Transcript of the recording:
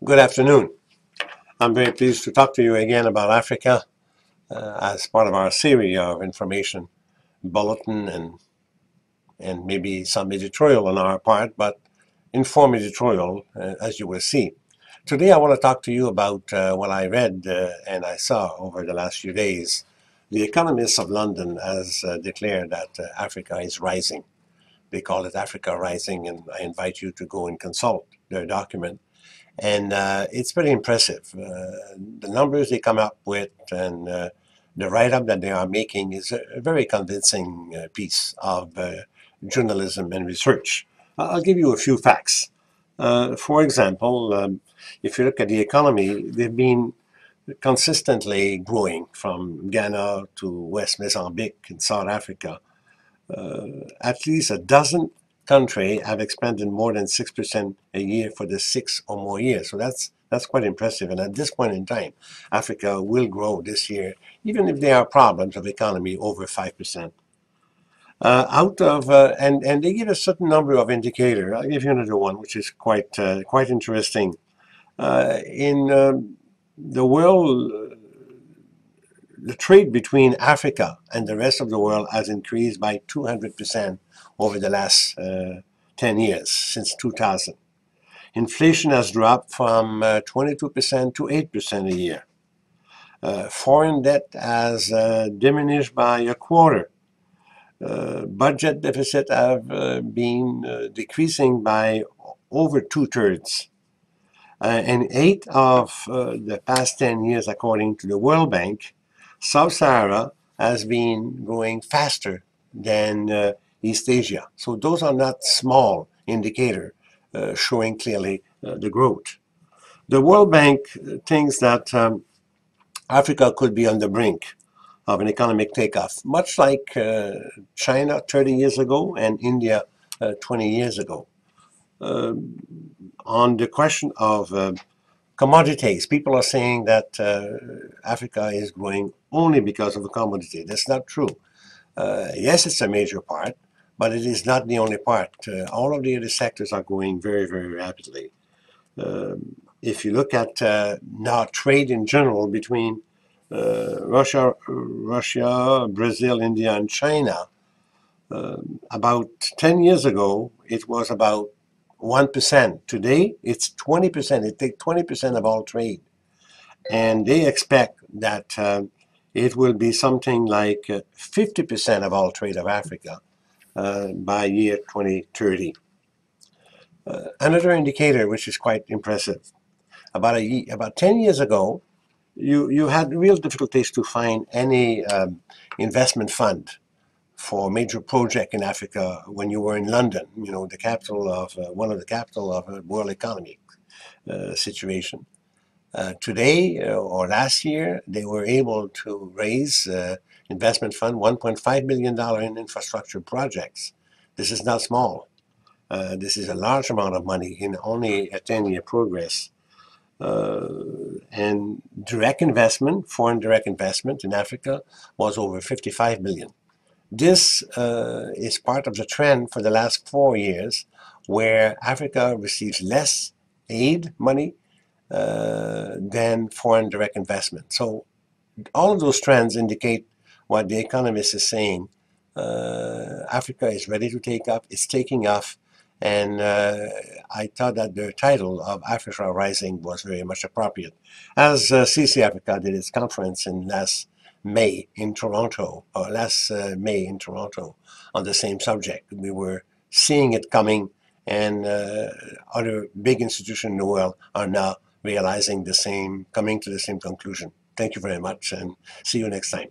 Good afternoon. I'm very pleased to talk to you again about Africa as part of our series of information bulletin and maybe some editorial on our part, but informed editorial, as you will see. Today I want to talk to you about what I read and I saw over the last few days. The Economist of London has declared that Africa is rising. They call it Africa Rising, and I invite you to go and consult their document. And it's pretty impressive. The numbers they come up with and the write-up that they are making is a very convincing piece of journalism and research. I'll give you a few facts. For example, if you look at the economy, they've been consistently growing from Ghana to West Mozambique in South Africa. At least a dozen countries have expanded more than 6% a year for the 6 or more years. So that's quite impressive. And at this point in time, Africa will grow this year, even if there are problems of economy, over 5%. And they give a certain number of indicators. I'll give you another one, which is quite interesting. In the world, the trade between Africa and the rest of the world has increased by 200% over the last 10 years, since 2000. Inflation has dropped from 22% to 8% a year. Foreign debt has diminished by a quarter. Budget deficit have been decreasing by over 2/3. And 8 of the past 10 years, according to the World Bank, Sub-Sahara has been growing faster than East Asia. So those are not small indicators showing clearly the growth. The World Bank thinks that Africa could be on the brink of an economic takeoff, much like China 30 years ago and India 20 years ago. On the question of commodities, people are saying that Africa is growing only because of the commodity. That's not true. Yes, it's a major part, but it is not the only part. All of the other sectors are growing very, very rapidly. If you look at now trade in general between Russia, Brazil, India, and China, about 10 years ago, it was about 1%. Today, it's 20%. It takes 20% of all trade. And they expect that it will be something like 50% of all trade of Africa by year 2030. Another indicator which is quite impressive. About 10 years ago, you had real difficulties to find any investment fund for a major project in Africa when you were in London, the capital of one of the capital of a world economic situation. Today or last year, they were able to raise investment fund $1.5 billion in infrastructure projects. This is not small. This is a large amount of money in only a 10-year progress. And direct investment, foreign direct investment in Africa was over 55 billion. This is part of the trend for the last 4 years, where Africa receives less aid money than foreign direct investment. So all of those trends indicate what the Economist is saying. Africa is ready to take up, it's taking off, and I thought that the title of Africa Rising was very much appropriate. As CCAfrica did its conference in last May in Toronto on the same subject. We were seeing it coming, and other big institutions in the world are now realizing the same, coming to the same conclusion. Thank you very much, and see you next time.